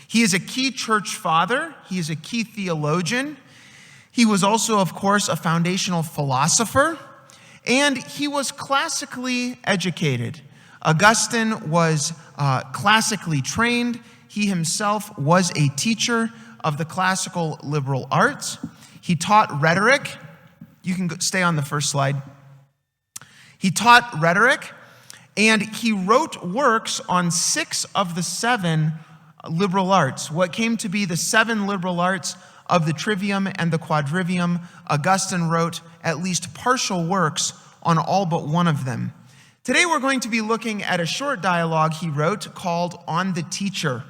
He is a key church father. He is a key theologian. He was also, of course, a foundational philosopher, and he was classically educated. Augustine was classically trained. He himself was a teacher of the classical liberal arts. He taught rhetoric. You can stay on the first slide. He taught rhetoric, and he wrote works on 6 of the 7 liberal arts, what came to be the 7 liberal arts of the Trivium and the Quadrivium. Augustine wrote at least partial works on all but one of them. Today we're going to be looking at a short dialogue he wrote called On the Teacher.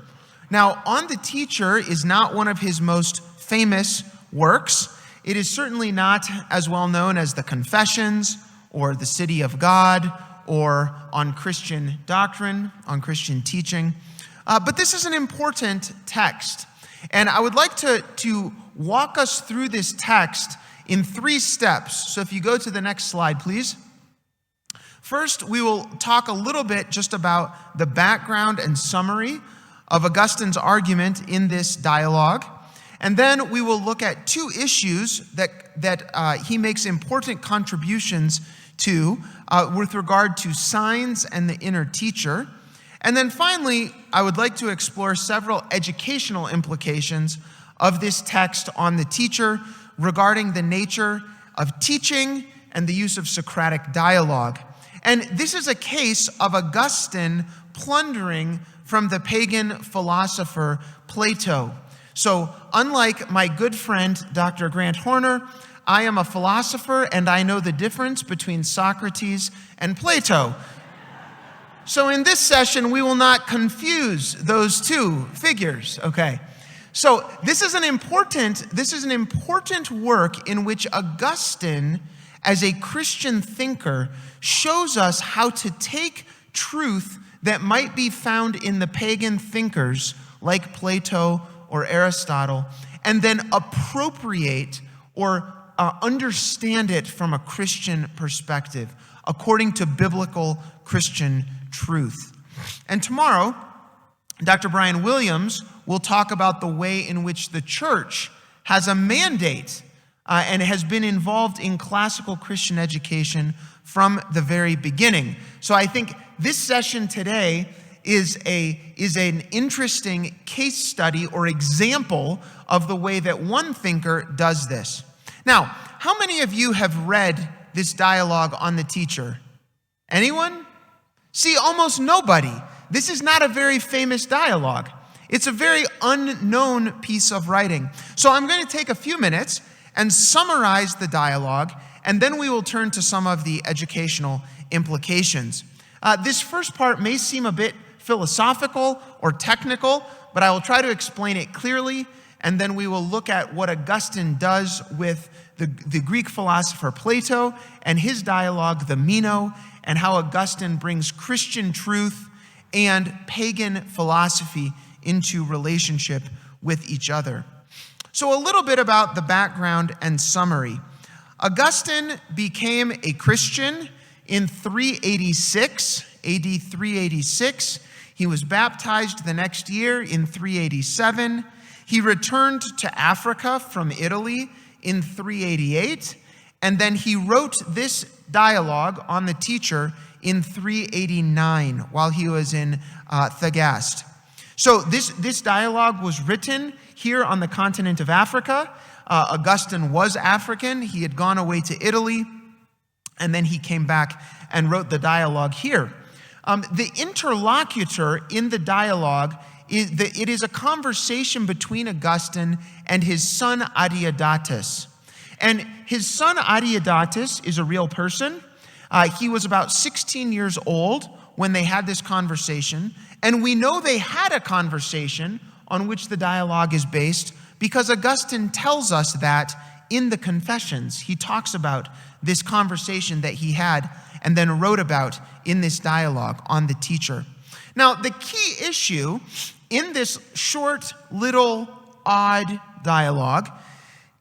Now, On the Teacher is not one of his most famous works. It is certainly not as well known as the Confessions or the City of God or on Christian doctrine, on Christian teaching. But this is an important text. And I would like to walk us through this text in 3 steps. So if you go to the next slide, please. First, we will talk a little bit just about the background and summary of Augustine's argument in this dialogue. And then we will look at 2 issues that he makes important contributions to with regard to signs and the inner teacher. And then finally, I would like to explore several educational implications of this text on the teacher regarding the nature of teaching and the use of Socratic dialogue. And this is a case of Augustine plundering from the pagan philosopher Plato. So unlike my good friend, Dr. Grant Horner, I am a philosopher and I know the difference between Socrates and Plato. So in this session, we will not confuse those 2 figures, okay? So this is an important work in which Augustine, as a Christian thinker, shows us how to take truth that might be found in the pagan thinkers like Plato or Aristotle, and then appropriate or understand it from a Christian perspective, according to biblical Christian truth. And tomorrow, Dr. Brian Williams will talk about the way in which the church has a mandate and has been involved in classical Christian education from the very beginning. So I think this session today is an interesting case study or example of the way that one thinker does this. Now, how many of you have read this dialogue on the teacher? Anyone? See, almost nobody. This is not a very famous dialogue. It's a very unknown piece of writing. So I'm going to take a few minutes and summarize the dialogue, and then we will turn to some of the educational implications. This first part may seem a bit philosophical or technical, but I will try to explain it clearly, and then we will look at what Augustine does with the Greek philosopher Plato and his dialogue, the Meno, and how Augustine brings Christian truth and pagan philosophy into relationship with each other. So a little bit about the background and summary. Augustine became a Christian in 386, AD 386. He was baptized the next year in 387. He returned to Africa from Italy in 388, and then he wrote this dialogue on the teacher in 389 while he was in Thagaste. So this dialogue was written here on the continent of Africa. Augustine was African. He had gone away to Italy, and then he came back and wrote the dialogue here. The interlocutor in the dialogue, it is a conversation between Augustine and his son Adeodatus. And his son Adeodatus is a real person. He was about 16 years old when they had this conversation. And we know they had a conversation on which the dialogue is based because Augustine tells us that in the Confessions. He talks about this conversation that he had and then wrote about in this dialogue on the teacher. Now, the key issue in this short, little, odd dialogue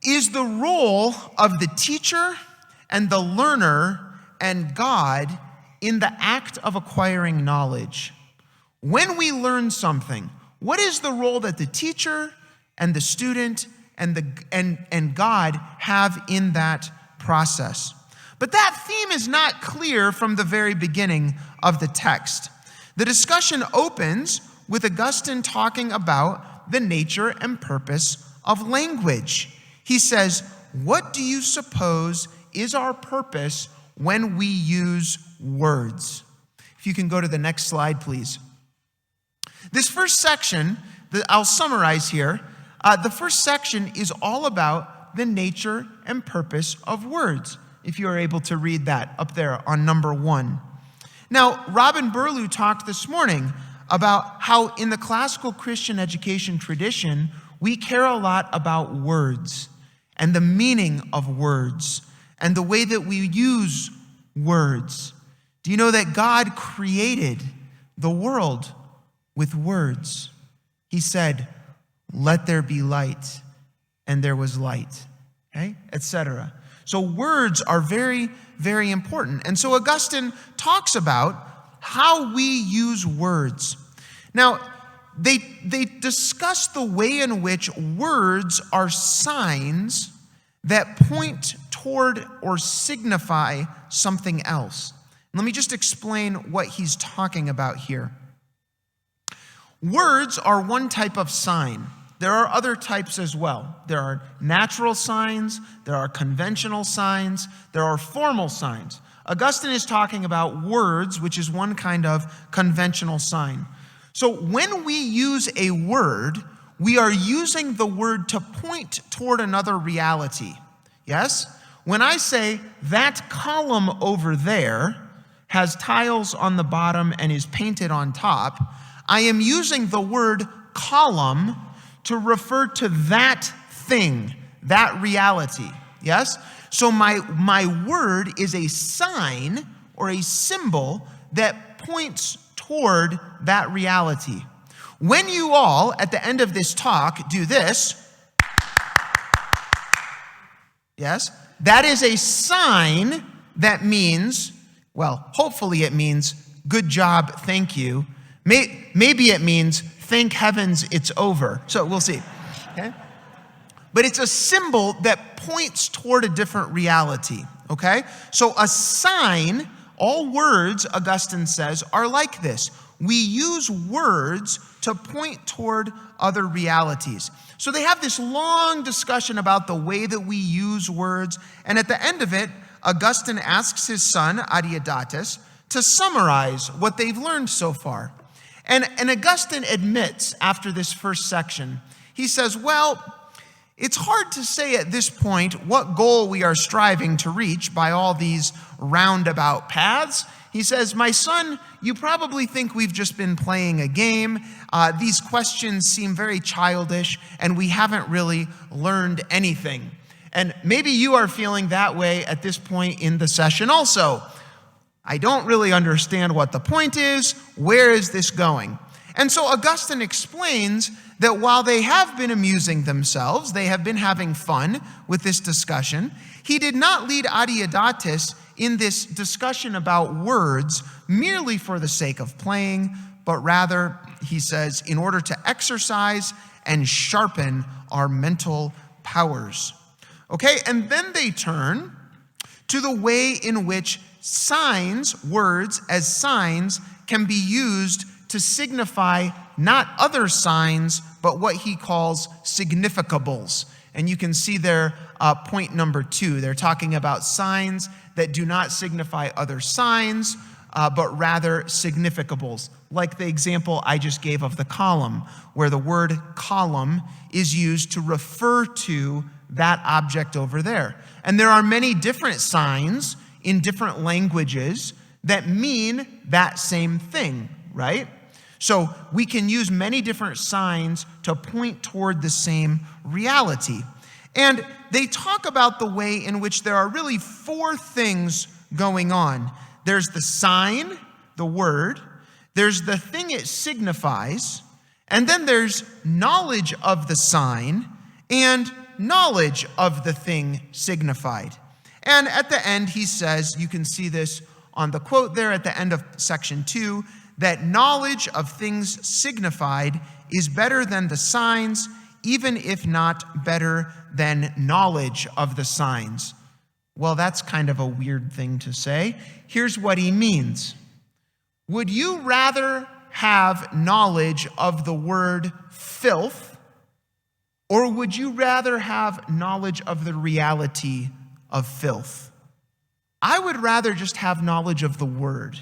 is the role of the teacher and the learner and God in the act of acquiring knowledge. When we learn something, What is the role that the teacher and the student and God have in that process? But that theme is not clear from the very beginning of the text. The discussion opens with Augustine talking about the nature and purpose of language. He says, "What do you suppose is our purpose when we use words?" If you can go to the next slide, please. This first section, I'll summarize here. The first section is all about the nature and purpose of words, if you are able to read that up there on number 1. Now, Robin Burlew talked this morning about how in the classical Christian education tradition, we care a lot about words and the meaning of words and the way that we use words. Do you know that God created the world with words? He said, "Let there be light," and there was light, okay, etc. So words are very, very important. And so Augustine talks about how we use words. Now, they discuss the way in which words are signs that point toward or signify something else. Let me just explain what he's talking about here. Words are one type of sign. There are other types as well. There are natural signs, there are conventional signs, there are formal signs. Augustine is talking about words, which is one kind of conventional sign. So when we use a word, we are using the word to point toward another reality. Yes? When I say that column over there has tiles on the bottom and is painted on top, I am using the word column to refer to that thing, that reality. Yes? So my word is a sign or a symbol that points toward that reality. When you all, at the end of this talk, do this, yes, that is a sign that means, well, hopefully it means good job, thank you. Maybe it means thank heavens it's over. So we'll see. Okay? But it's a symbol that points toward a different reality. Okay? So a sign, all words, Augustine says, are like this. We use words to point toward other realities. So they have this long discussion about the way that we use words. And at the end of it, Augustine asks his son, Adeodatus, to summarize what they've learned so far. And Augustine admits after this first section, he says, well, it's hard to say at this point what goal we are striving to reach by all these roundabout paths. He says, my son, you probably think we've just been playing a game. These questions seem very childish, and we haven't really learned anything. And maybe you are feeling that way at this point in the session also. I don't really understand what the point is. Where is this going? And so Augustine explains that while they have been amusing themselves, they have been having fun with this discussion, he did not lead Adeodatus in this discussion about words merely for the sake of playing, but rather, he says, in order to exercise and sharpen our mental powers. Okay, and then they turn to the way in which signs, words as signs, can be used to signify not other signs, but what he calls significables. And you can see there point number 2. They're talking about signs that do not signify other signs, but rather significables. Like the example I just gave of the column, where the word column is used to refer to that object over there. And there are many different signs in different languages that mean that same thing, right? So we can use many different signs to point toward the same reality. And they talk about the way in which there are really 4 things going on. There's the sign, the word, there's the thing it signifies, and then there's knowledge of the sign and knowledge of the thing signified. And at the end, he says, you can see this on the quote there at the end of section 2, that knowledge of things signified is better than the signs, even if not better than knowledge of the signs. Well, that's kind of a weird thing to say. Here's what he means. Would you rather have knowledge of the word filth, or would you rather have knowledge of the reality of filth? I would rather just have knowledge of the word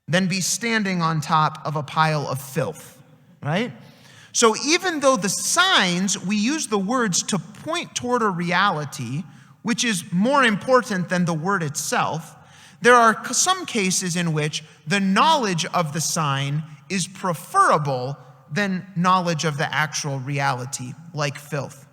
than be standing on top of a pile of filth, right? So even though the signs, we use the words to point toward a reality, which is more important than the word itself, there are some cases in which the knowledge of the sign is preferable than knowledge of the actual reality, like filth.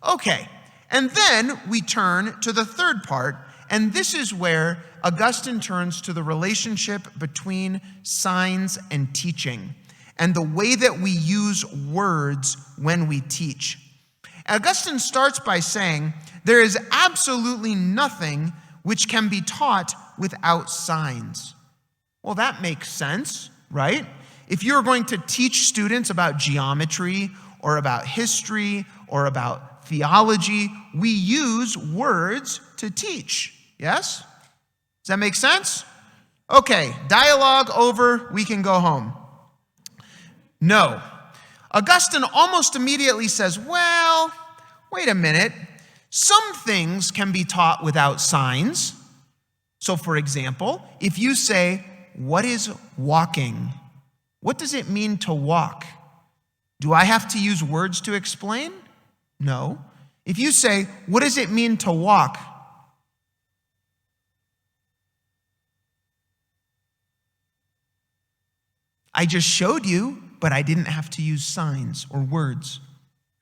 Okay, and then we turn to the third part, and this is where Augustine turns to the relationship between signs and teaching, and the way that we use words when we teach. Augustine starts by saying, there is absolutely nothing which can be taught without signs. Well, that makes sense, right? If you're going to teach students about geometry or about history or about theology, we use words to teach, yes? Does that make sense? Okay, dialogue over, we can go home. No. Augustine almost immediately says, well, wait a minute. Some things can be taught without signs. So, for example, if you say, what is walking? What does it mean to walk? Do I have to use words to explain? No. If you say, what does it mean to walk? I just showed you, but I didn't have to use signs or words.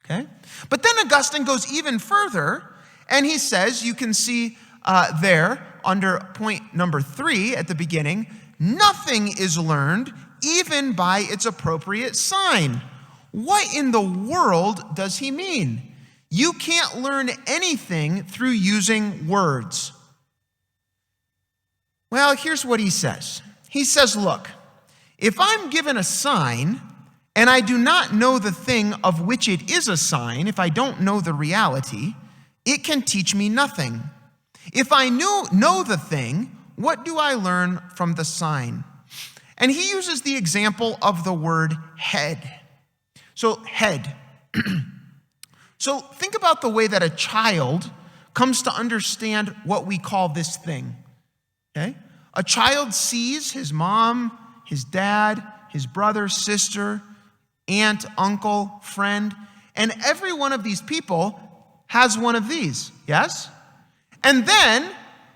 Okay? But then Augustine goes even further, and he says, you can see there under point number 3 at the beginning, nothing is learned even by its appropriate sign. What in the world does he mean? You can't learn anything through using words. Well, here's what he says. He says, look, if I'm given a sign and I do not know the thing of which it is a sign, if I don't know the reality, it can teach me nothing. If I know the thing, what do I learn from the sign? And he uses the example of the word head. So head. So think about the way that a child comes to understand what we call this thing. Okay? A child sees his mom, his dad, his brother, sister, aunt, uncle, friend, and every one of these people has one of these, yes? And then,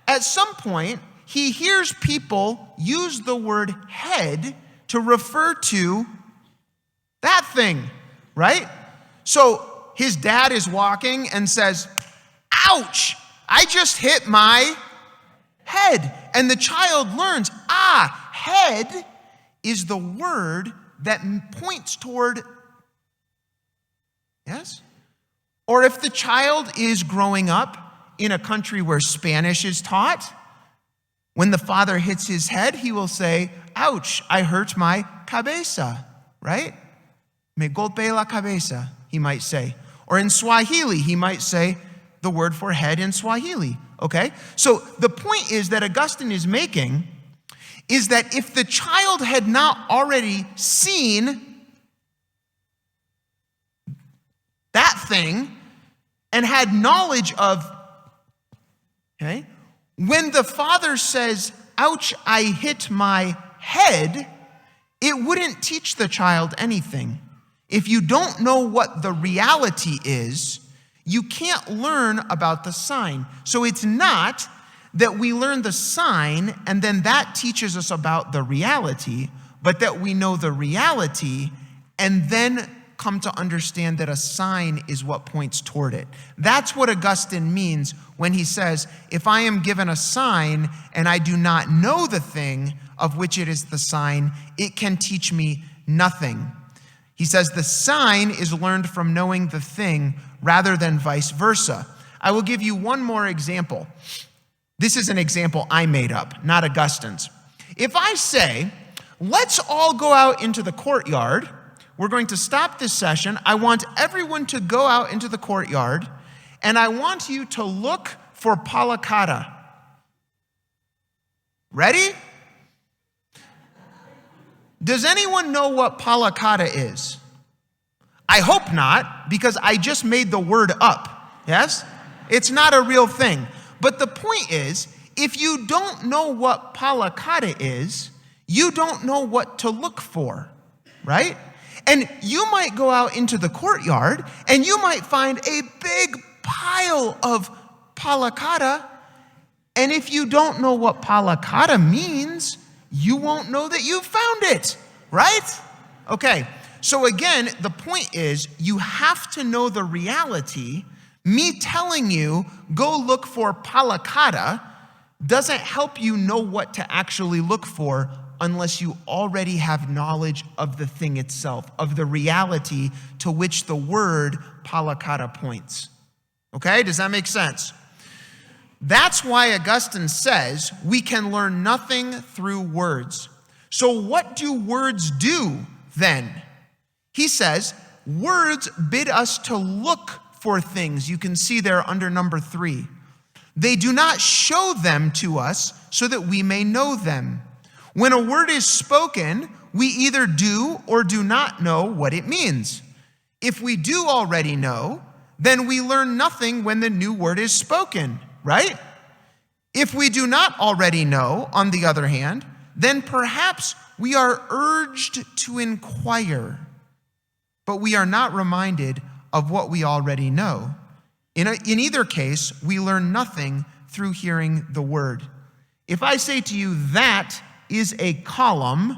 at some point, he hears people use the word head to refer to that thing, right? So his dad is walking and says, ouch, I just hit my head. And the child learns, head is the word that points toward, yes? Or if the child is growing up in a country where Spanish is taught, when the father hits his head, he will say, ouch, I hurt my cabeza, right? Me golpeé la cabeza, he might say. Or in Swahili, he might say the word for head in Swahili, okay? So the point is that Augustine is making is that if the child had not already seen that thing and had knowledge of, okay, when the father says, ouch, I hit my head, it wouldn't teach the child anything. If you don't know what the reality is, you can't learn about the sign. So it's not that we learn the sign and then that teaches us about the reality, but that we know the reality and then come to understand that a sign is what points toward it. That's what Augustine means when he says, if I am given a sign and I do not know the thing of which it is the sign, it can teach me nothing. He says the sign is learned from knowing the thing rather than vice versa. I will give you one more example. This is an example I made up, not Augustine's. If I say, let's all go out into the courtyard, we're going to stop this session. I want everyone to go out into the courtyard, and I want you to look for palakata. Ready? Does anyone know what palakata is? I hope not, because I just made the word up. Yes? It's not a real thing. But the point is, if you don't know what palakata is, you don't know what to look for, right? And you might go out into the courtyard and you might find a big pile of palakata. And if you don't know what palakata means, you won't know that you found it, right? Okay, so again, the point is you have to know the reality. Me telling you, go look for palakata, doesn't help you know what to actually look for unless you already have knowledge of the thing itself, of the reality to which the word palakata points. Okay, does that make sense? That's why Augustine says we can learn nothing through words. So what do words do then? He says, words bid us to look for things. You can see there under number 3. They do not show them to us so that we may know them. When a word is spoken, we either do or do not know what it means. If we do already know, then we learn nothing when the new word is spoken, right? If we do not already know, on the other hand, then perhaps we are urged to inquire, but we are not reminded of what we already know. In either case, we learn nothing through hearing the word. If I say to you, that is a column,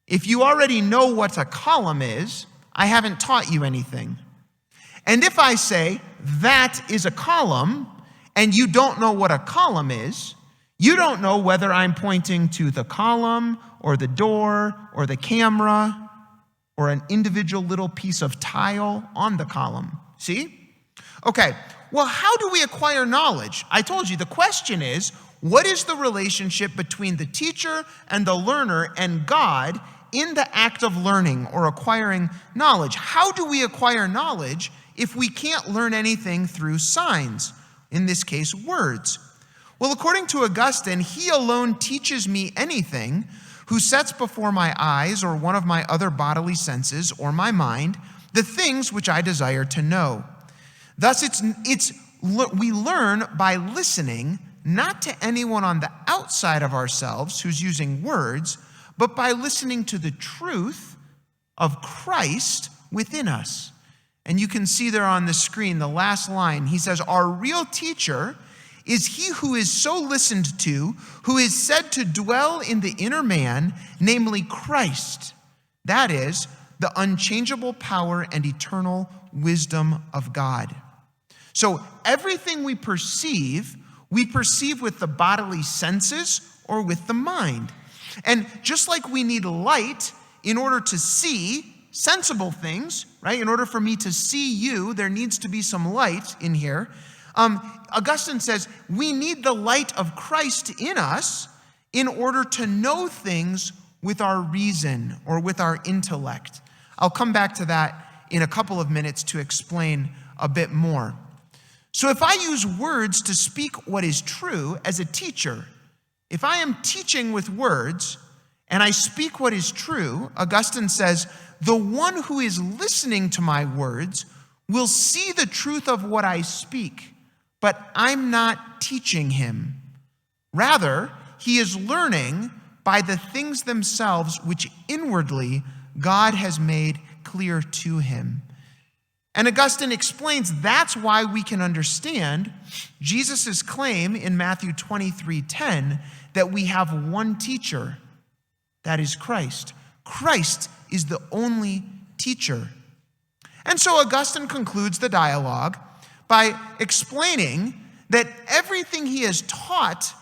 if you already know what a column is, I haven't taught you anything. And if I say, that is a column, and you don't know what a column is, you don't know whether I'm pointing to the column or the door or the camera or an individual little piece of tile on the column. See? Okay, well, how do we acquire knowledge? I told you the question is, what is the relationship between the teacher and the learner and God in the act of learning or acquiring knowledge? How do we acquire knowledge if we can't learn anything through signs? In this case, words. Well, according to Augustine, he alone teaches me anything who sets before my eyes or one of my other bodily senses or my mind the things which I desire to know. Thus, we learn by listening, not to anyone on the outside of ourselves who's using words, but by listening to the truth of Christ within us. And you can see there on the screen, the last line, he says, our real teacher is he who is so listened to, who is said to dwell in the inner man, namely Christ. That is, the unchangeable power and eternal wisdom of God. So everything we perceive with the bodily senses or with the mind. And just like we need light in order to see sensible things, right? In order for me to see you, there needs to be some light in here. Augustine says we need the light of Christ in us in order to know things with our reason or with our intellect. I'll come back to that in a couple of minutes to explain a bit more. So if I use words to speak what is true as a teacher, if I am teaching with words and I speak what is true, Augustine says, the one who is listening to my words will see the truth of what I speak, but I'm not teaching him. Rather, he is learning by the things themselves which inwardly God has made clear to him. And Augustine explains that's why we can understand Jesus' claim in Matthew 23:10 that we have one teacher, that is Christ. Christ is the only teacher. And so Augustine concludes the dialogue by explaining that everything he has taught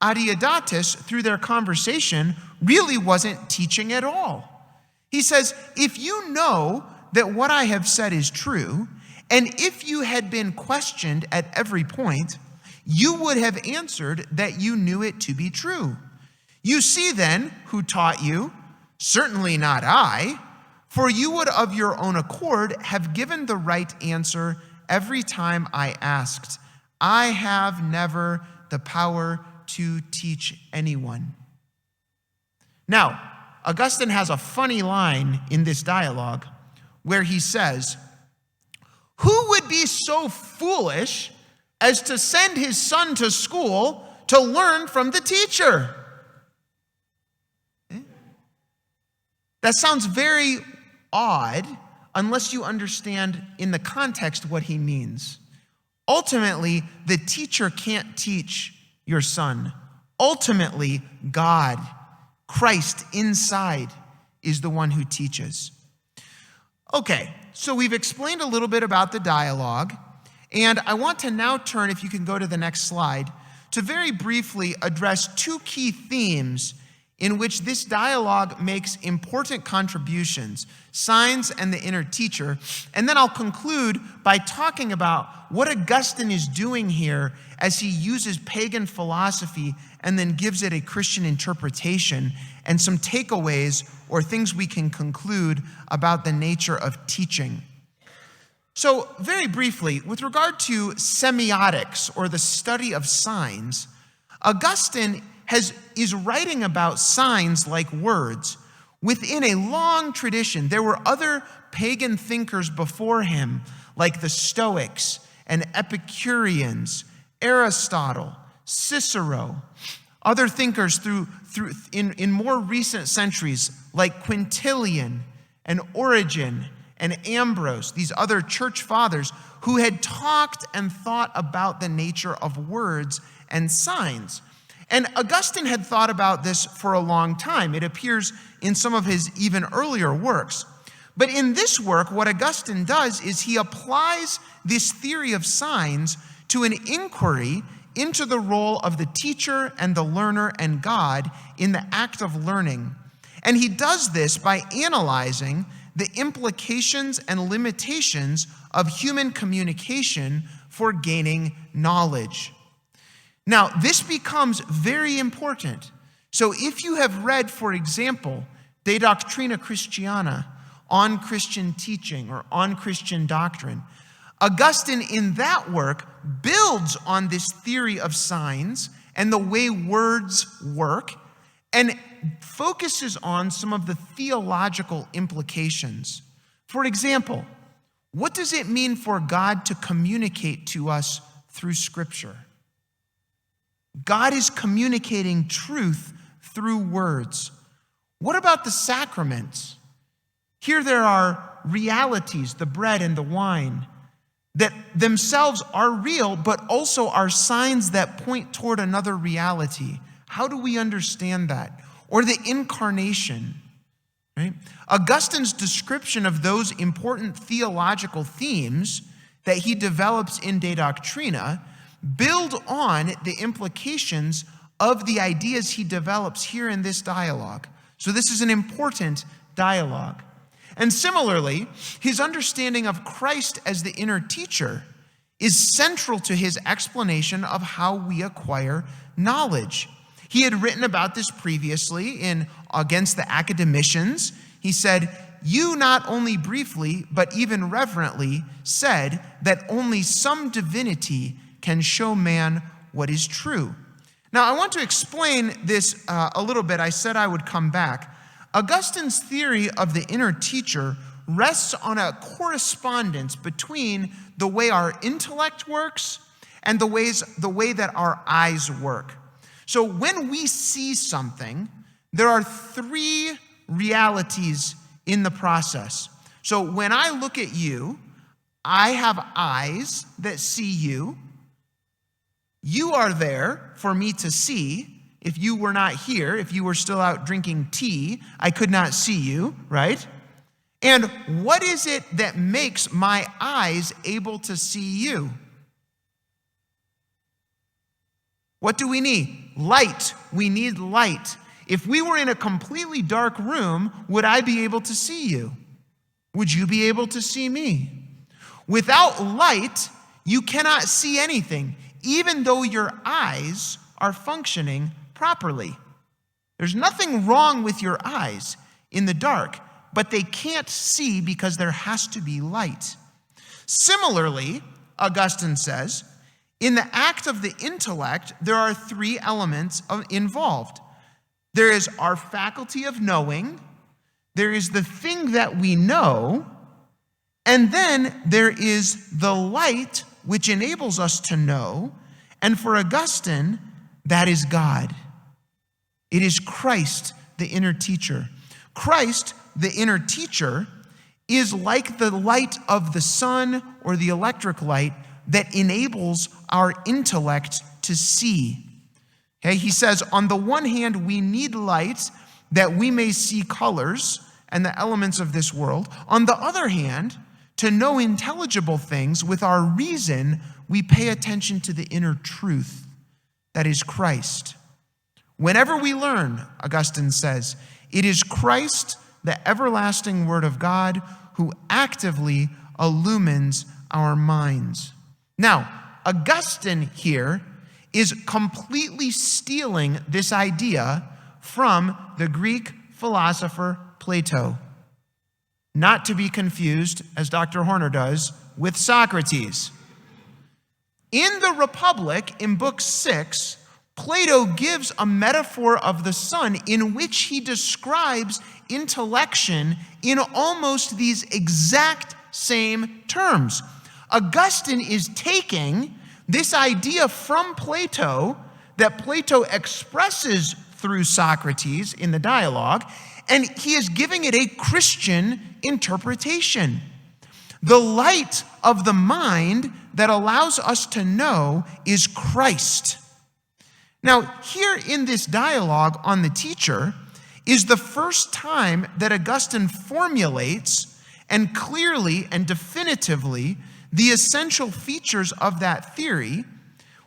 Adeodatus through their conversation really wasn't teaching at all. He says, if you know that what I have said is true, and if you had been questioned at every point, you would have answered that you knew it to be true. You see then who taught you Certainly not I, for you would of your own accord have given the right answer every time I asked. I have never the power to teach anyone. Now, Augustine has a funny line in this dialogue where he says, who would be so foolish as to send his son to school to learn from the teacher? That sounds very odd unless you understand in the context what he means. Ultimately, the teacher can't teach your son. Ultimately, God, Christ inside, is the one who teaches. Okay, so we've explained a little bit about the dialogue, and I want to now turn, if you can go to the next slide, to very briefly address two key themes in which this dialogue makes important contributions, signs and the inner teacher. And then I'll conclude by talking about what Augustine is doing here as he uses pagan philosophy and then gives it a Christian interpretation, and some takeaways or things we can conclude about the nature of teaching. So very briefly, with regard to semiotics, or the study of signs, Augustine is writing about signs like words within a long tradition. There were other pagan thinkers before him, like the Stoics and Epicureans, Aristotle, Cicero, other thinkers in more recent centuries, like Quintilian and Origen and Ambrose, these other church fathers who had talked and thought about the nature of words and signs. And Augustine had thought about this for a long time. It appears in some of his even earlier works. But in this work, what Augustine does is he applies this theory of signs to an inquiry into the role of the teacher and the learner and God in the act of learning. And he does this by analyzing the implications and limitations of human communication for gaining knowledge. Now, this becomes very important. So if you have read, for example, De Doctrina Christiana, on Christian teaching or on Christian doctrine, Augustine in that work builds on this theory of signs and the way words work and focuses on some of the theological implications. For example, what does it mean for God to communicate to us through Scripture? God is communicating truth through words. What about the sacraments? Here there are realities, the bread and the wine, that themselves are real, but also are signs that point toward another reality. How do we understand that? Or the incarnation, right? Augustine's description of those important theological themes that he develops in De Doctrina build on the implications of the ideas he develops here in this dialogue. So this is an important dialogue. And similarly, his understanding of Christ as the inner teacher is central to his explanation of how we acquire knowledge. He had written about this previously in Against the Academicians. He said, "You not only briefly, but even reverently said that only some divinity can show man what is true." Now, I want to explain this a little bit. I said I would come back. Augustine's theory of the inner teacher rests on a correspondence between the way our intellect works and the way that our eyes work. So when we see something, there are three realities in the process. So when I look at you, I have eyes that see you. You are there for me to see. If you were not here, if you were still out drinking tea, I could not see you, right? And what is it that makes my eyes able to see you? What do we need? Light. We need light. If we were in a completely dark room, would I be able to see you? Would you be able to see me? Without light, you cannot see anything, even though your eyes are functioning properly. There's nothing wrong with your eyes. in the dark, but they can't see because there has to be light. Similarly, Augustine says, in the act of the intellect, there are three elements involved. There is our faculty of knowing, there is the thing that we know, and then there is the light which enables us to know. And for Augustine, that is God. It is Christ, the inner teacher. Christ, the inner teacher, is like the light of the sun or the electric light that enables our intellect to see. Okay, he says, on the one hand, we need light that we may see colors and the elements of this world. On the other hand, to know intelligible things with our reason, we pay attention to the inner truth, that is Christ. Whenever we learn, Augustine says, it is Christ, the everlasting Word of God, who actively illumines our minds. Now, Augustine here is completely stealing this idea from the Greek philosopher Plato. Not to be confused, as Dr. Horner does, with Socrates. In the Republic, in Book 6, Plato gives a metaphor of the sun in which he describes intellection in almost these exact same terms. Augustine is taking this idea from Plato that Plato expresses through Socrates in the dialogue, and he is giving it a Christian interpretation. The light of the mind that allows us to know is Christ. Now, here in this dialogue on the teacher is the first time that Augustine formulates and clearly and definitively the essential features of that theory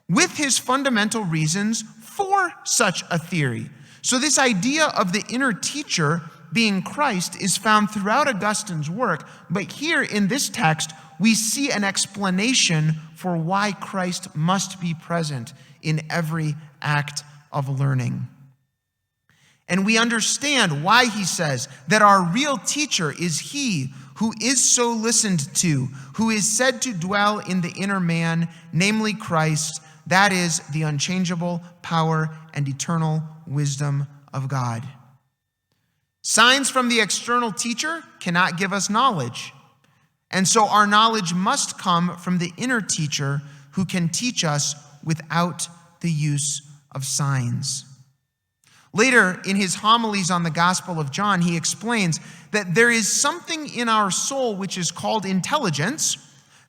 with his fundamental reasons for such a theory. So this idea of the inner teacher being Christ is found throughout Augustine's work, but here in this text, we see an explanation for why Christ must be present in every act of learning. And we understand why he says that our real teacher is he who is so listened to, who is said to dwell in the inner man, namely Christ, that is the unchangeable power and eternal wisdom of God. Signs from the external teacher cannot give us knowledge. And so our knowledge must come from the inner teacher who can teach us without the use of signs. Later, in his homilies on the Gospel of John, he explains that there is something in our soul which is called intelligence.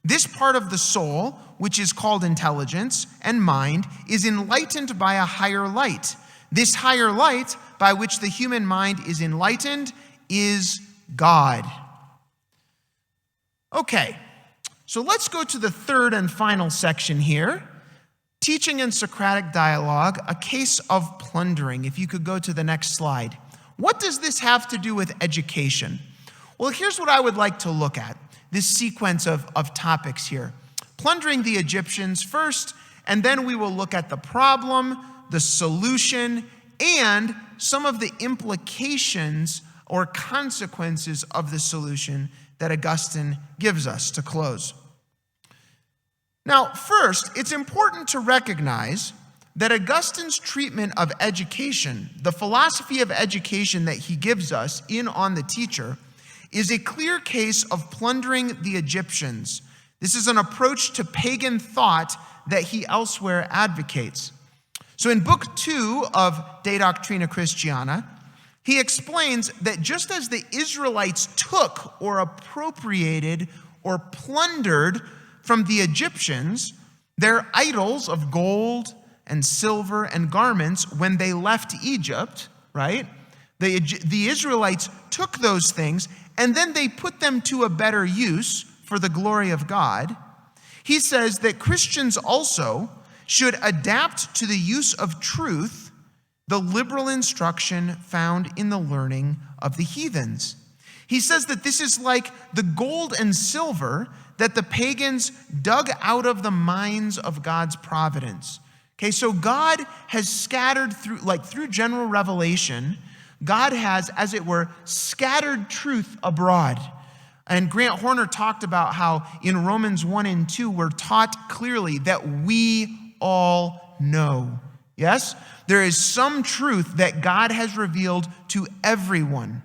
This part of the soul, which is called intelligence and mind, is enlightened by a higher light. This higher light by which the human mind is enlightened is God. Okay, so let's go to the third and final section here. Teaching and Socratic dialogue, a case of plundering. If you could go to the next slide. What does this have to do with education? Well, here's what I would like to look at, this sequence of topics here. Plundering the Egyptians first, and then we will look at the problem, the solution, and some of the implications or consequences of the solution that Augustine gives us to close. Now, first, it's important to recognize that Augustine's treatment of education, the philosophy of education that he gives us in On the Teacher, is a clear case of plundering the Egyptians. This is an approach to pagan thought that he elsewhere advocates. So in Book 2 of De Doctrina Christiana, he explains that just as the Israelites took or appropriated or plundered from the Egyptians their idols of gold and silver and garments when they left Egypt, right? The Israelites took those things and then they put them to a better use for the glory of God. He says that Christians also should adapt to the use of truth the liberal instruction found in the learning of the heathens. He says that this is like the gold and silver that the pagans dug out of the mines of God's providence. Okay, so God has scattered through general revelation, God has, as it were, scattered truth abroad. And Grant Horner talked about how in Romans 1 and 2, we're taught clearly that we all know. Yes? There is some truth that God has revealed to everyone,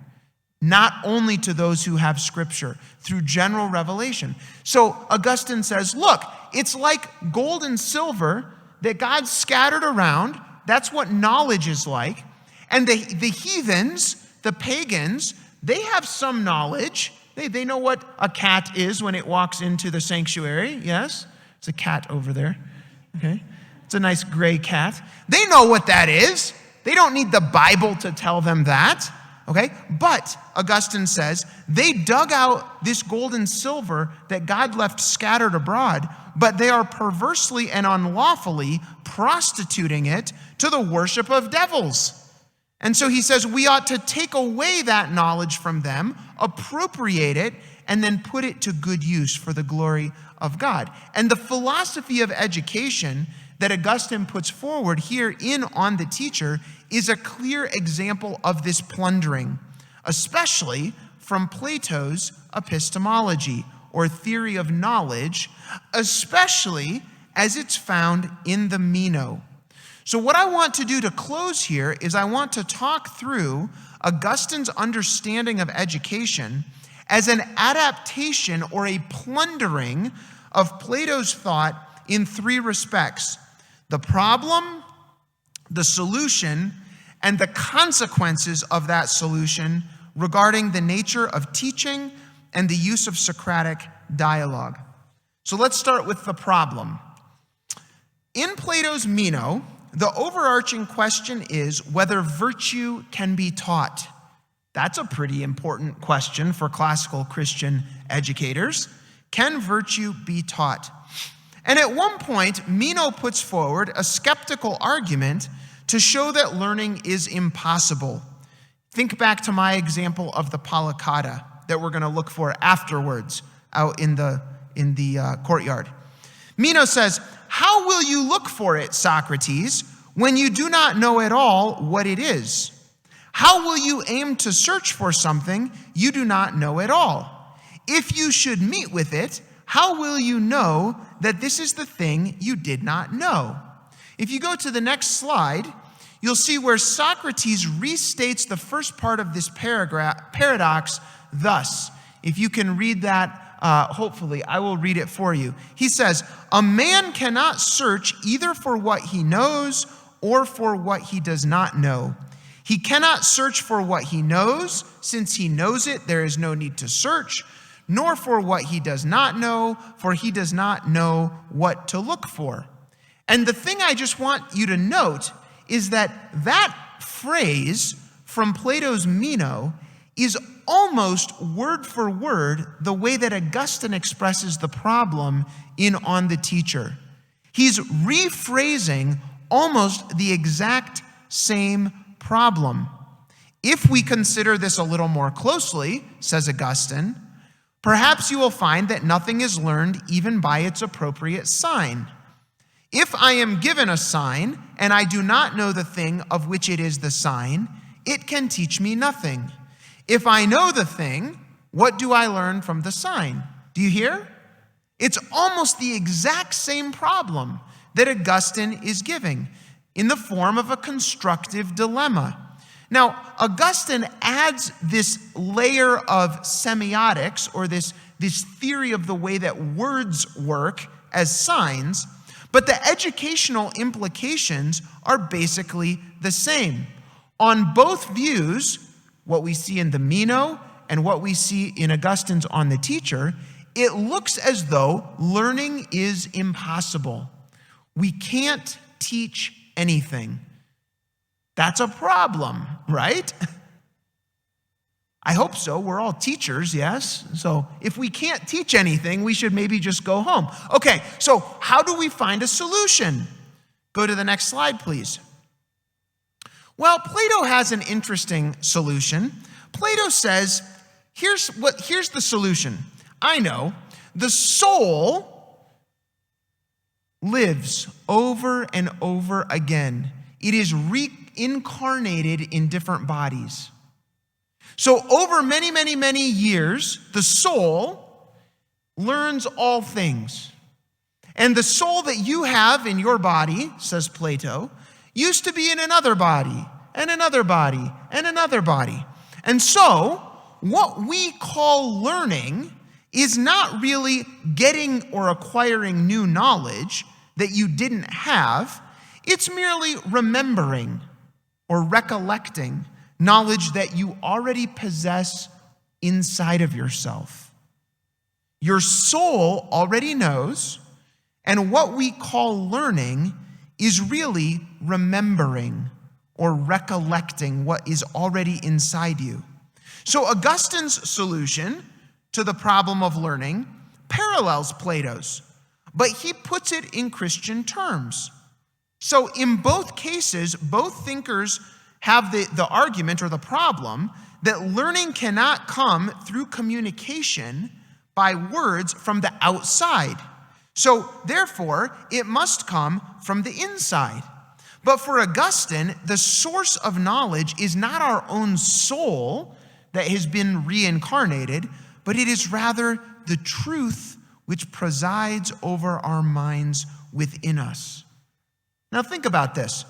not only to those who have Scripture, through general revelation. So Augustine says, look, it's like gold and silver that God scattered around. That's what knowledge is like. And the heathens, the pagans, they have some knowledge. They know what a cat is when it walks into the sanctuary. Yes? It's a cat over there. Okay? It's a nice gray cat. They know what that is. They don't need the Bible to tell them that. Okay? But, Augustine says, they dug out this gold and silver that God left scattered abroad, but they are perversely and unlawfully prostituting it to the worship of devils. And so he says we ought to take away that knowledge from them, appropriate it, and then put it to good use for the glory of God. And the philosophy of education that Augustine puts forward here in On the Teacher is a clear example of this plundering, especially from Plato's epistemology, or theory of knowledge, especially as it's found in the Meno. So what I want to do to close here is I want to talk through Augustine's understanding of education as an adaptation or a plundering of Plato's thought in three respects: the problem, the solution, and the consequences of that solution regarding the nature of teaching and the use of Socratic dialogue. So let's start with the problem. In Plato's Meno, the overarching question is whether virtue can be taught. That's a pretty important question for classical Christian educators. Can virtue be taught? And at one point, Meno puts forward a skeptical argument to show that learning is impossible. Think back to my example of the Palicata that we're going to look for afterwards out in the courtyard. Meno says, "How will you look for it, Socrates, when you do not know at all what it is? How will you aim to search for something you do not know at all? If you should meet with it, how will you know that this is the thing you did not know?" If you go to the next slide, you'll see where Socrates restates the first part of this paradox thus. If you can read that, hopefully, I will read it for you. He says, "A man cannot search either for what he knows or for what he does not know. He cannot search for what he knows, since he knows it, there is no need to search, nor for what he does not know, for he does not know what to look for." And the thing I just want you to note is that that phrase from Plato's Meno is almost word for word the way that Augustine expresses the problem in On the Teacher. He's rephrasing almost the exact same problem. If we consider this a little more closely, says Augustine, perhaps you will find that nothing is learned even by its appropriate sign. If I am given a sign and I do not know the thing of which it is the sign, it can teach me nothing. If I know the thing, what do I learn from the sign? Do you hear? It's almost the exact same problem that Augustine is giving in the form of a constructive dilemma. Now, Augustine adds this layer of semiotics, or this theory of the way that words work as signs, but the educational implications are basically the same. On both views, what we see in the Meno and what we see in Augustine's On the Teacher, it looks as though learning is impossible. We can't teach anything. That's a problem, right? I hope so. We're all teachers, yes? So if we can't teach anything, we should maybe just go home. Okay, so how do we find a solution? Go to the next slide, please. Well, Plato has an interesting solution. Plato says, here's the solution. I know. The soul lives over and over again. It is incarnated in different bodies. So over many, many, many years, the soul learns all things. And the soul that you have in your body, says Plato, used to be in another body, and another body, and another body. And so, what we call learning is not really getting or acquiring new knowledge that you didn't have. It's merely remembering or recollecting knowledge that you already possess inside of yourself. Your soul already knows, and what we call learning is really remembering or recollecting what is already inside you. So Augustine's solution to the problem of learning parallels Plato's, but he puts it in Christian terms. So in both cases, both thinkers have the argument or the problem that learning cannot come through communication by words from the outside. So therefore, it must come from the inside. But for Augustine, the source of knowledge is not our own soul that has been reincarnated, but it is rather the truth which presides over our minds within us. Now think about this.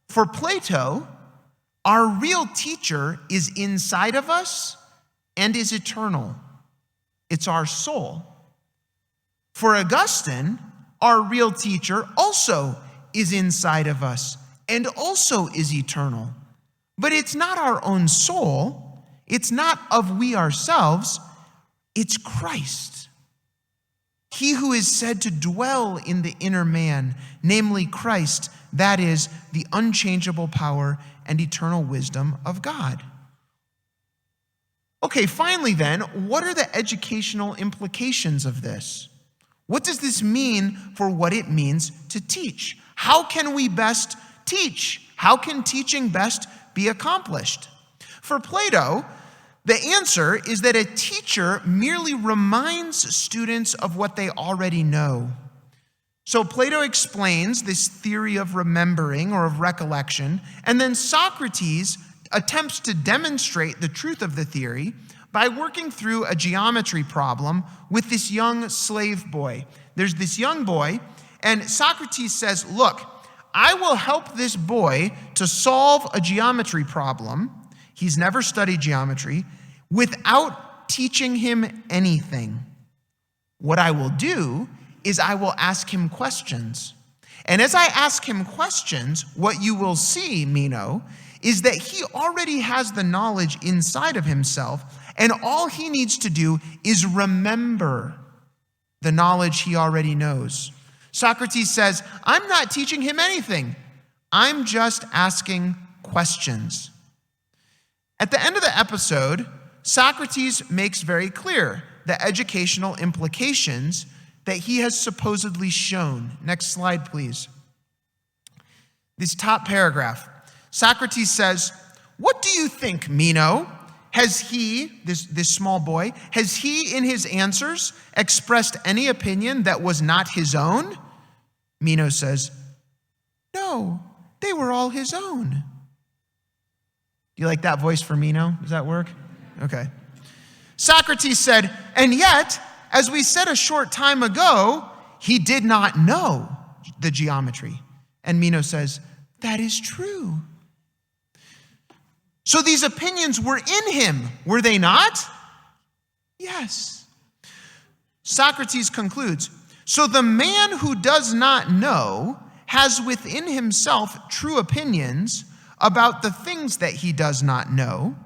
For Plato, our real teacher is inside of us and is eternal. It's our soul. For Augustine, our real teacher also is inside of us and also is eternal. But it's not our own soul. It's not of we ourselves. It's Christ. He who is said to dwell in the inner man, namely Christ, that is the unchangeable power and eternal wisdom of God. Okay, finally then, what are the educational implications of this? What does this mean for what it means to teach? How can we best teach? How can teaching best be accomplished? For Plato, the answer is that a teacher merely reminds students of what they already know. So Plato explains this theory of remembering or of recollection, and then Socrates attempts to demonstrate the truth of the theory by working through a geometry problem with this young slave boy. There's this young boy, and Socrates says, look, I will help this boy to solve a geometry problem. He's never studied geometry, without teaching him anything. What I will do is I will ask him questions. And as I ask him questions, what you will see, Mino, is that he already has the knowledge inside of himself, and all he needs to do is remember the knowledge he already knows. Socrates says, I'm not teaching him anything. I'm just asking questions. At the end of the episode, Socrates makes very clear the educational implications that he has supposedly shown. Next slide, please. This top paragraph. Socrates says, what do you think, Mino? Has he, this small boy, has he in his answers expressed any opinion that was not his own? Mino says, no, they were all his own. Do you like that voice for Mino? Does that work? Okay. Socrates said, and yet, as we said a short time ago, he did not know the geometry. And Mino says, that is true. So these opinions were in him, were they not? Yes. Socrates concludes, so the man who does not know has within himself true opinions about the things that he does not know,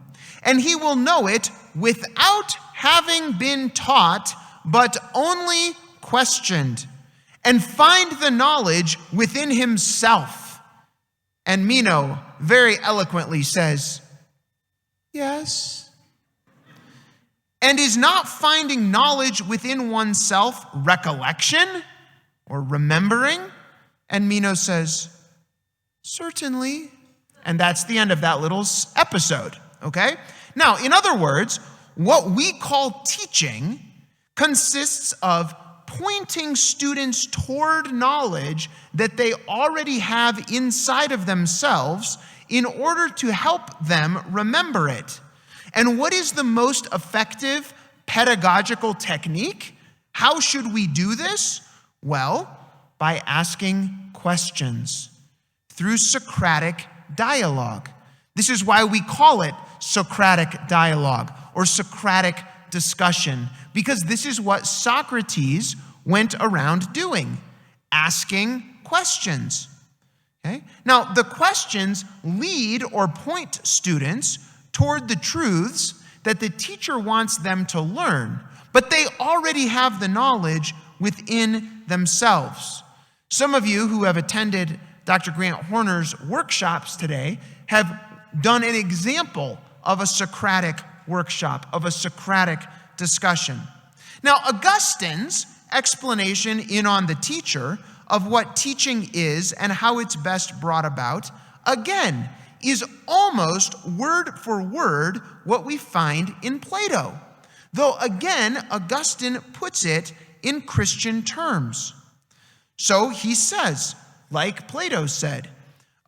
and he will know it without having been taught, but only questioned, and find the knowledge within himself. And Mino very eloquently says, yes. And is not finding knowledge within oneself recollection or remembering? And Mino says, certainly. And that's the end of that little episode, okay? Now, in other words, what we call teaching consists of pointing students toward knowledge that they already have inside of themselves in order to help them remember it. And what is the most effective pedagogical technique? How should we do this? Well, by asking questions through Socratic dialogue. This is why we call it Socratic dialogue or Socratic discussion, because this is what Socrates went around doing, asking questions. Okay? Now, the questions lead or point students toward the truths that the teacher wants them to learn, but they already have the knowledge within themselves. Some of you who have attended Dr. Grant Horner's workshops today have done an example of a Socratic workshop, of a Socratic discussion. Now, Augustine's explanation in On the Teacher of what teaching is and how it's best brought about, again, is almost word for word what we find in Plato. Though, again, Augustine puts it in Christian terms. So he says, like Plato said,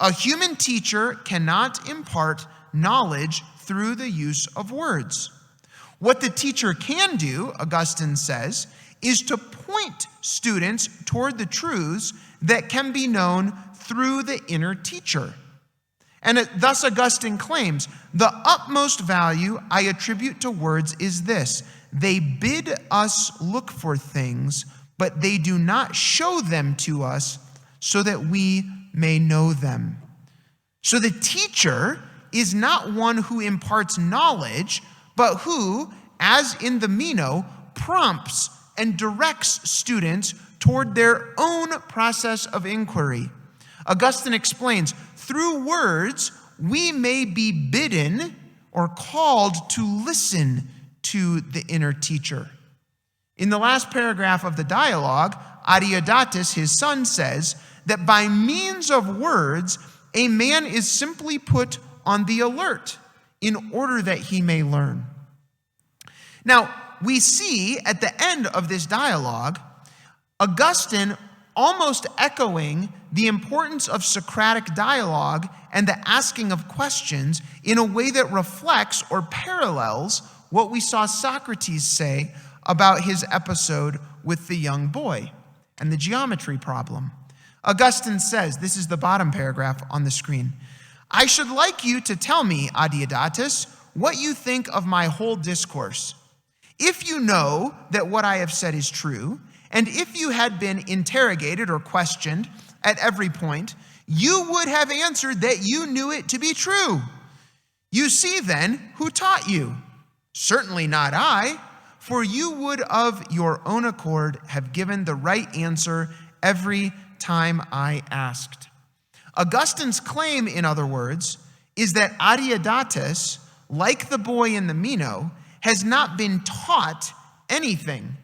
a human teacher cannot impart knowledge through the use of words. What the teacher can do, Augustine says, is to point students toward the truths that can be known through the inner teacher. And thus Augustine claims, the utmost value I attribute to words is this: they bid us look for things, but they do not show them to us so that we may know them. So the teacher is not one who imparts knowledge, but who, as in the Meno, prompts and directs students toward their own process of inquiry. Augustine explains, through words, we may be bidden or called to listen to the inner teacher. In the last paragraph of the dialogue, Adeodatus, his son, says that by means of words, a man is simply put on the alert in order that he may learn. Now, we see at the end of this dialogue, Augustine almost echoing the importance of Socratic dialogue and the asking of questions in a way that reflects or parallels what we saw Socrates say about his episode with the young boy and the geometry problem. Augustine says, this is the bottom paragraph on the screen, I should like you to tell me, Adeodatus, what you think of my whole discourse. If you know that what I have said is true, and if you had been interrogated or questioned at every point, you would have answered that you knew it to be true. You see then who taught you. Certainly not I, for you would of your own accord have given the right answer every time I asked. Augustine's claim, in other words, is that Adeodatus, like the boy in the Meno, has not been taught anything,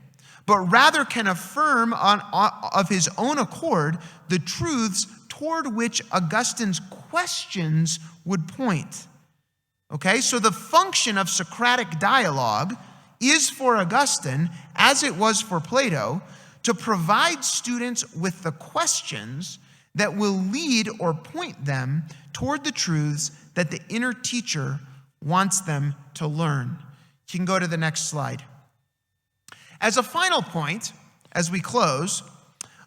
but rather can affirm of his own accord the truths toward which Augustine's questions would point. Okay, so the function of Socratic dialogue is for Augustine, as it was for Plato, to provide students with the questions that will lead or point them toward the truths that the inner teacher wants them to learn. You can go to the next slide. As a final point, as we close,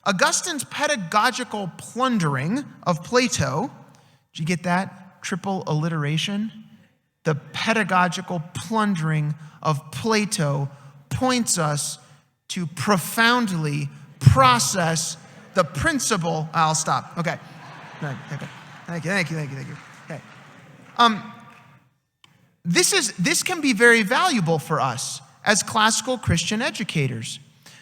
Augustine's pedagogical plundering of Plato, did you get that? Triple alliteration? The pedagogical plundering of Plato points us to profoundly process the principle. I'll stop. Okay. Thank you. Okay. This can be very valuable for us as classical Christian educators.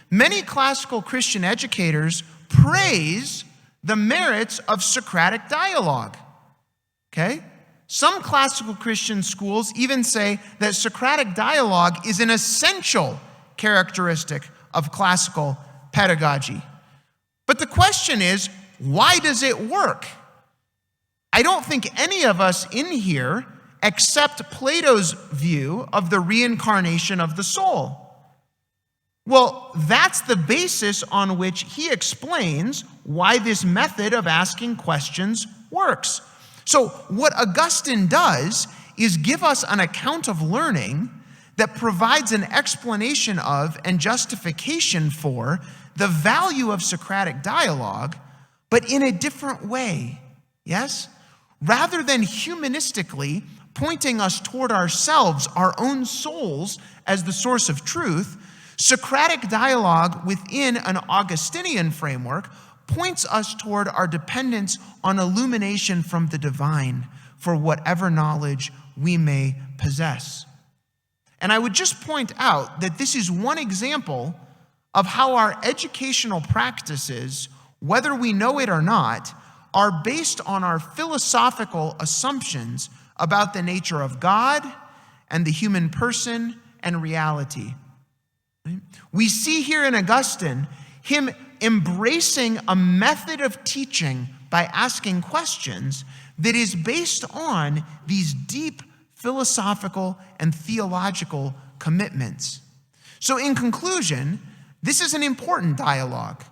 Many classical Christian educators praise the merits of Socratic dialogue. Okay? Some classical Christian schools even say that Socratic dialogue is an essential characteristic of classical pedagogy. But the question is, why does it work? I don't think any of us in here accept Plato's view of the reincarnation of the soul. Well, that's the basis on which he explains why this method of asking questions works. So what Augustine does is give us an account of learning that provides an explanation of and justification for the value of Socratic dialogue, but in a different way, yes? Rather than humanistically pointing us toward ourselves, our own souls, as the source of truth, Socratic dialogue within an Augustinian framework points us toward our dependence on illumination from the divine for whatever knowledge we may possess. And I would just point out that this is one example of how our educational practices, whether we know it or not, are based on our philosophical assumptions about the nature of God and the human person and reality. We see here in Augustine him embracing a method of teaching by asking questions that is based on these deep philosophical and theological commitments. So in conclusion, this is an important dialogue.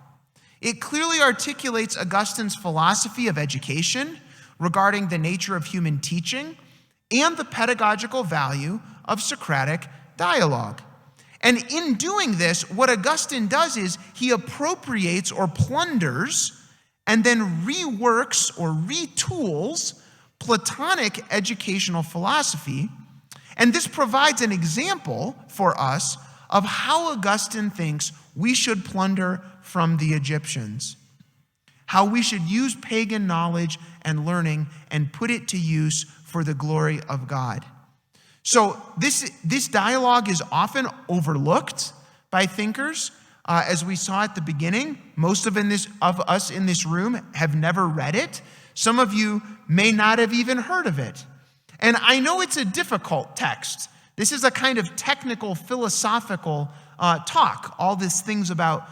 It clearly articulates Augustine's philosophy of education regarding the nature of human teaching and the pedagogical value of Socratic dialogue. And in doing this, what Augustine does is he appropriates or plunders and then reworks or retools Platonic educational philosophy. And this provides an example for us of how Augustine thinks we should plunder from the Egyptians, how we should use pagan knowledge and learning and put it to use for the glory of God. So this dialogue is often overlooked by thinkers. As we saw at the beginning, most of us in this room have never read it. Some of you may not have even heard of it. And I know it's a difficult text. This is a kind of technical, philosophical talk, all these things about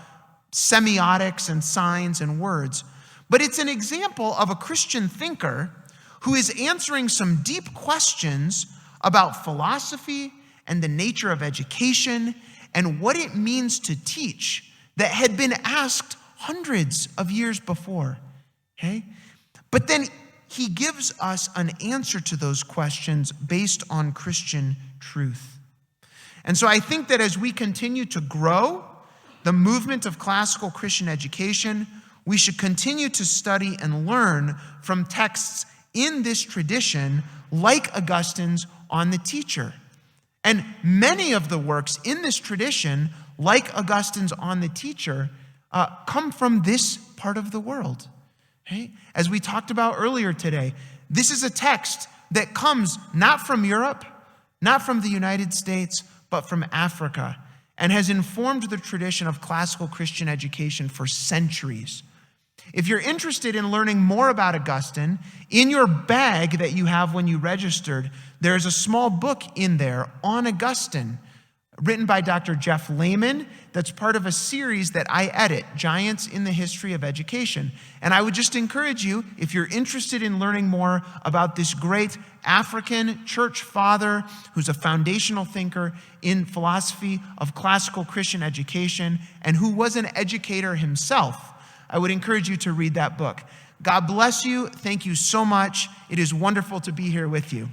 semiotics and signs and words. But it's an example of a Christian thinker who is answering some deep questions about philosophy and the nature of education and what it means to teach that had been asked hundreds of years before, okay? But then he gives us an answer to those questions based on Christian truth. And so I think that as we continue to grow the movement of classical Christian education, we should continue to study and learn from texts in this tradition like Augustine's on the teacher. And many of the works in this tradition, like Augustine's on the teacher, come from this part of the world. Okay? As we talked about earlier today, this is a text that comes not from Europe, not from the United States, but from Africa, and has informed the tradition of classical Christian education for centuries. If you're interested in learning more about Augustine, in your bag that you have when you registered, there's a small book in there on Augustine, written by Dr. Jeff Lehman, that's part of a series that I edit, Giants in the History of Education. And I would just encourage you, if you're interested in learning more about this great African church father who's a foundational thinker in philosophy of classical Christian education and who was an educator himself, I would encourage you to read that book. God bless you. Thank you so much. It is wonderful to be here with you.